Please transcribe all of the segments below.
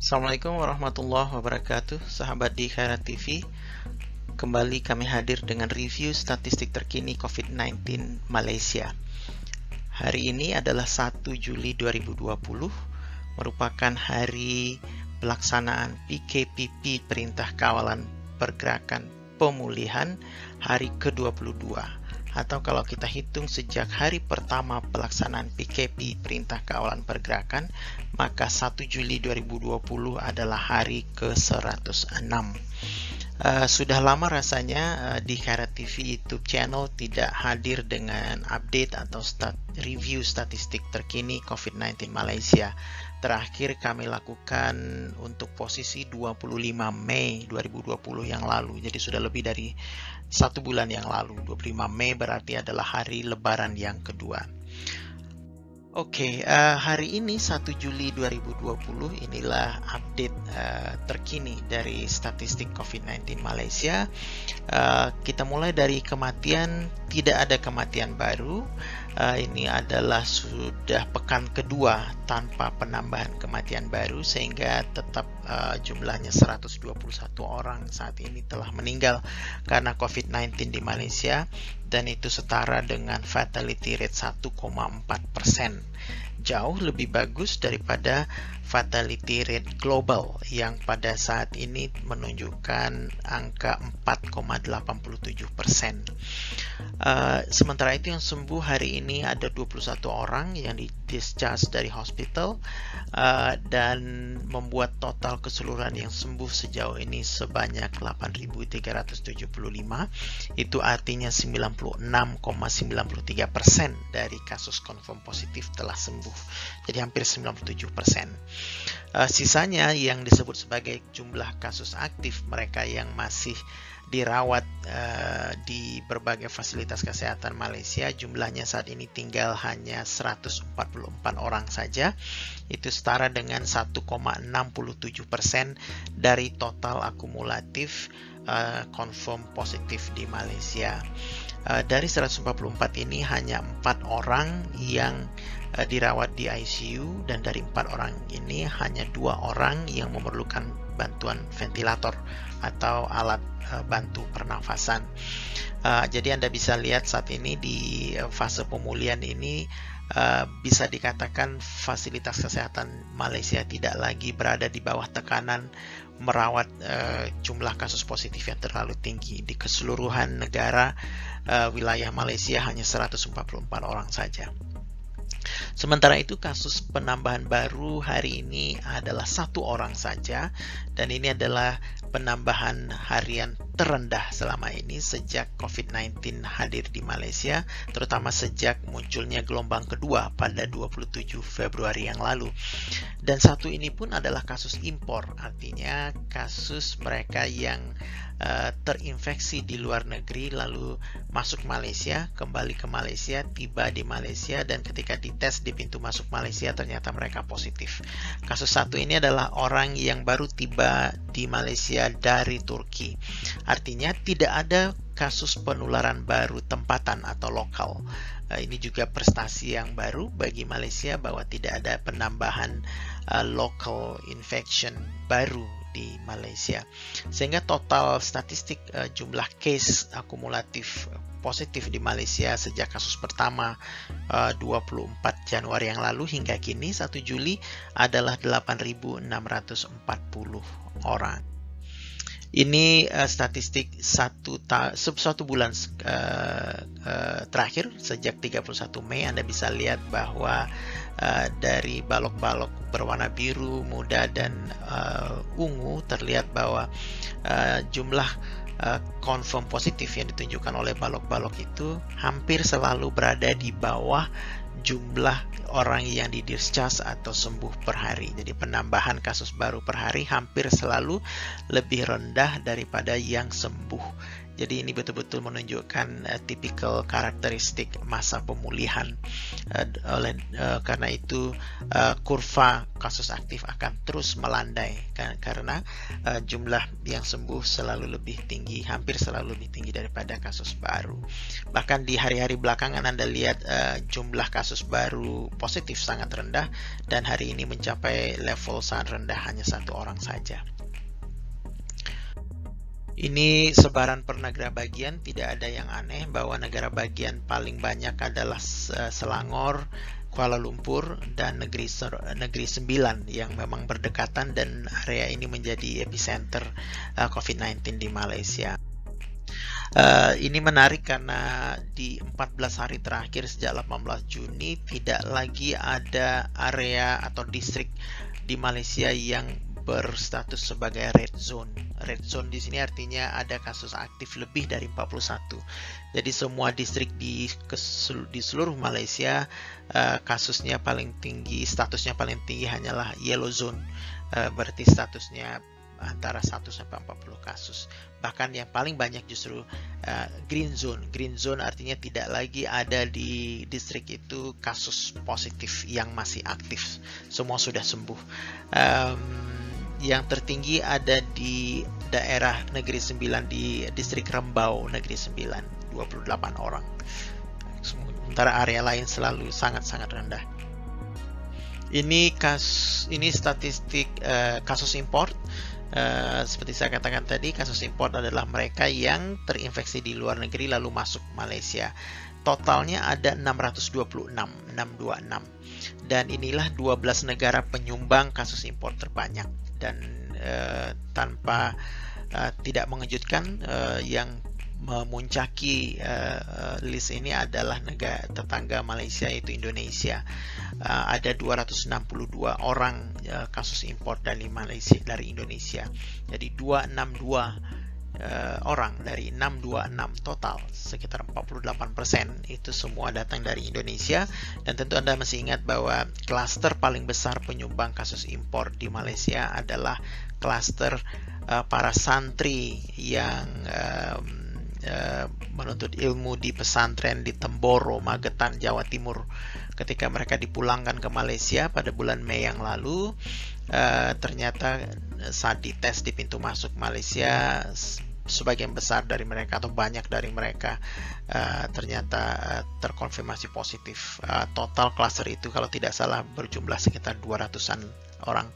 Assalamualaikum warahmatullahi wabarakatuh, sahabat di Khairat TV. Kembali kami hadir dengan review statistik terkini COVID-19 Malaysia. Hari ini adalah 1 Juli 2020, merupakan hari pelaksanaan PKPP Perintah Kawalan Pergerakan Pemulihan hari ke-22. Atau kalau kita hitung sejak hari pertama pelaksanaan PKP Perintah Kawalan Pergerakan, maka 1 Juli 2020 adalah hari ke-106. Sudah lama rasanya di Khairat TV YouTube channel tidak hadir dengan update atau review statistik terkini COVID-19 Malaysia. Terakhir kami lakukan untuk posisi 25 Mei 2020 yang lalu. Jadi sudah lebih dari 1 bulan yang lalu. 25 Mei berarti adalah hari Lebaran yang kedua. Oke, hari ini 1 Juli 2020 inilah update terkini dari statistik COVID-19 Malaysia. Kita mulai dari kematian, tidak ada kematian baru. Ini adalah sudah pekan kedua tanpa penambahan kematian baru, sehingga tetap jumlahnya 121 orang saat ini telah meninggal karena COVID-19 di Malaysia, dan itu setara dengan fatality rate 1,4%. Jauh lebih bagus daripada fatality rate global yang pada saat ini menunjukkan angka 4,87%. Sementara itu yang sembuh hari ini ada 21 orang yang di-discharge dari hospital, dan membuat total keseluruhan yang sembuh sejauh ini sebanyak 8.375. Itu artinya 96,93% dari kasus confirm positif telah sembuh. Jadi hampir 97%. Sisanya yang disebut sebagai jumlah kasus aktif, mereka yang masih dirawat di berbagai fasilitas kesehatan Malaysia, jumlahnya saat ini tinggal hanya 144 orang saja. Itu setara dengan 1,67% dari total akumulatif confirm positif di Malaysia. Dari 144 ini hanya 4 orang yang dirawat di ICU, dan dari 4 orang ini hanya 2 orang yang memerlukan bantuan ventilator atau alat bantu pernafasan. Jadi Anda bisa lihat saat ini di fase pemulihan ini, bisa dikatakan fasilitas kesehatan Malaysia tidak lagi berada di bawah tekanan merawat jumlah kasus positif yang terlalu tinggi. Di keseluruhan negara, wilayah Malaysia hanya 144 orang saja. Sementara itu kasus penambahan baru hari ini adalah 1 orang saja, dan ini adalah penambahan harian terendah selama ini sejak COVID-19 hadir di Malaysia, terutama sejak munculnya gelombang kedua pada 27 Februari yang lalu. Dan satu ini pun adalah kasus impor, artinya kasus mereka yang terinfeksi di luar negeri lalu masuk Malaysia, kembali ke Malaysia, tiba di Malaysia, dan ketika dites di pintu masuk Malaysia ternyata mereka positif. Kasus satu ini adalah orang yang baru tiba di Malaysia dari Turki. Artinya tidak ada kasus penularan baru tempatan atau lokal. Ini juga prestasi yang baru bagi Malaysia bahwa tidak ada penambahan local infection baru di Malaysia, sehingga total statistik jumlah case akumulatif positif di Malaysia sejak kasus pertama 24 Januari yang lalu hingga kini 1 Juli adalah 8.640 orang. Ini statistik satu bulan terakhir sejak 31 Mei. Anda bisa lihat bahwa dari balok-balok berwarna biru, muda, dan ungu terlihat bahwa jumlah confirm positif yang ditunjukkan oleh balok-balok itu hampir selalu berada di bawah jumlah orang yang di-discharge atau sembuh per hari. Jadi penambahan kasus baru per hari hampir selalu lebih rendah daripada yang sembuh. Jadi ini betul-betul menunjukkan tipikal karakteristik masa pemulihan. Karena itu kurva kasus aktif akan terus melandai karena jumlah yang sembuh selalu lebih tinggi, hampir selalu lebih tinggi daripada kasus baru. Bahkan di hari-hari belakangan Anda lihat jumlah kasus baru positif sangat rendah, dan hari ini mencapai level sangat rendah, hanya 1 orang saja. Ini sebaran per negara bagian, tidak ada yang aneh bahwa negara bagian paling banyak adalah Selangor, Kuala Lumpur, dan negeri 9 yang memang berdekatan, dan area ini menjadi epicenter COVID-19 di Malaysia. Ini menarik karena di 14 hari terakhir sejak 18 Juni tidak lagi ada area atau distrik di Malaysia yang berstatus sebagai red zone. Red zone di sini artinya ada kasus aktif lebih dari 41. Jadi semua distrik di seluruh Malaysia kasusnya paling tinggi, statusnya paling tinggi hanyalah yellow zone. Berarti statusnya antara 1 sampai 40 kasus. Bahkan yang paling banyak justru green zone. Green zone artinya tidak lagi ada di distrik itu kasus positif yang masih aktif. Semua sudah sembuh. Yang tertinggi ada di daerah Negeri 9 di distrik Rembau Negeri 9, 28 orang. Sementara area lain selalu sangat-sangat rendah. Ini statistik kasus import. Seperti saya katakan tadi, kasus import adalah mereka yang terinfeksi di luar negeri lalu masuk Malaysia. Totalnya ada 626, dan inilah 12 negara penyumbang kasus impor terbanyak. Dan tidak mengejutkan, yang memuncaki list ini adalah negara tetangga Malaysia, yaitu Indonesia. Ada 262 orang kasus impor dari Indonesia. Jadi 262 orang dari 626 total, sekitar 48% itu semua datang dari Indonesia. Dan tentu Anda masih ingat bahwa klaster paling besar penyumbang kasus impor di Malaysia adalah klaster para santri yang menuntut ilmu di pesantren di Temboro, Magetan, Jawa Timur. Ketika mereka dipulangkan ke Malaysia pada bulan Mei yang lalu, ternyata saat dites di pintu masuk Malaysia, sebagian besar dari mereka atau banyak dari mereka ternyata terkonfirmasi positif. Total klaster itu kalau tidak salah berjumlah sekitar 200-an orang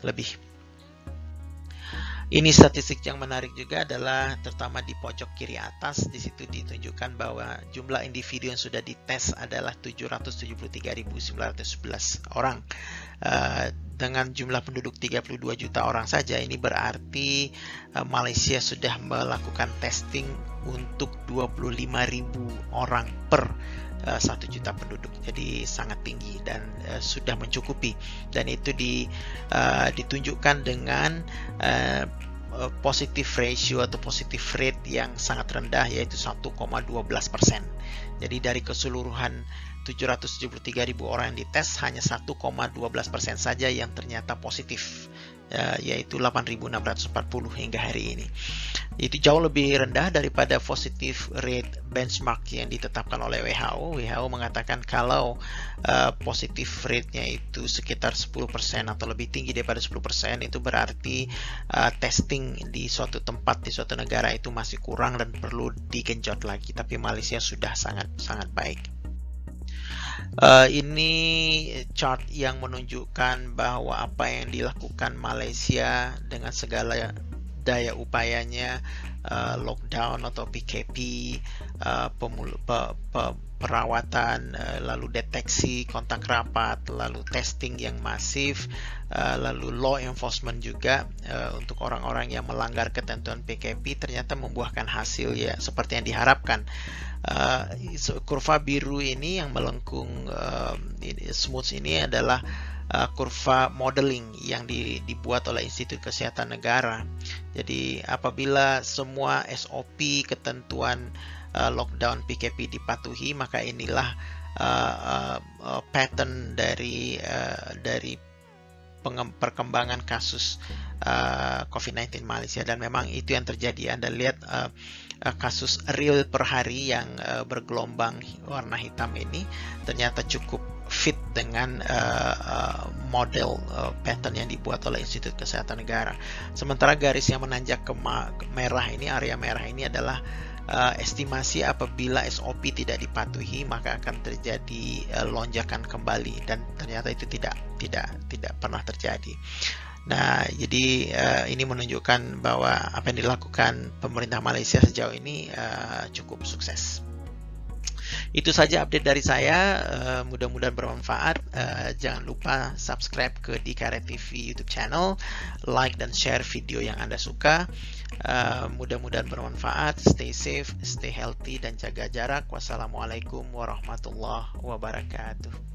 lebih. Ini statistik yang menarik juga adalah terutama di pojok kiri atas. Di situ ditunjukkan bahwa jumlah individu yang sudah dites adalah 773.911 orang. Dengan jumlah penduduk 32 juta orang saja, ini berarti Malaysia sudah melakukan testing untuk 25.000 orang per 1 juta penduduk. Jadi sangat tinggi dan sudah mencukupi. Dan itu ditunjukkan dengan positive ratio atau positive rate yang sangat rendah, yaitu 1,12%. Jadi dari keseluruhan 773.000 orang yang dites, hanya 1,12% saja yang ternyata positif, yaitu 8.640 hingga hari ini. Itu jauh lebih rendah daripada positive rate benchmark yang ditetapkan oleh WHO. WHO mengatakan kalau positive rate-nya itu sekitar 10% atau lebih tinggi daripada 10%, itu berarti testing di suatu tempat, di suatu negara itu masih kurang dan perlu digenjot lagi. Tapi Malaysia sudah sangat baik. Ini chart yang menunjukkan bahwa apa yang dilakukan Malaysia dengan segala daya upayanya, lockdown atau PKP, perawatan, lalu deteksi kontak rapat, lalu testing yang masif, lalu law enforcement juga untuk orang-orang yang melanggar ketentuan PKP, ternyata membuahkan hasil ya seperti yang diharapkan. Kurva biru ini yang melengkung smooth ini adalah kurva modeling yang dibuat oleh Institut Kesehatan Negara. Jadi apabila semua SOP ketentuan lockdown PKP dipatuhi, maka inilah pattern dari perkembangan kasus COVID-19 Malaysia, dan memang itu yang terjadi. Anda lihat kasus real per hari yang bergelombang warna hitam ini ternyata cukup fit dengan model pattern yang dibuat oleh Institut Kesehatan Negara. Sementara garis yang menanjak ke merah ini, area merah ini adalah estimasi apabila SOP tidak dipatuhi maka akan terjadi lonjakan kembali, dan ternyata itu tidak pernah terjadi. Nah, jadi ini menunjukkan bahwa apa yang dilakukan pemerintah Malaysia sejauh ini cukup sukses. Itu saja update dari saya, mudah-mudahan bermanfaat. Jangan lupa subscribe ke Dikare TV YouTube channel, like dan share video yang Anda suka. Mudah-mudahan bermanfaat. Stay safe, stay healthy, dan jaga jarak. Wassalamualaikum warahmatullahi wabarakatuh.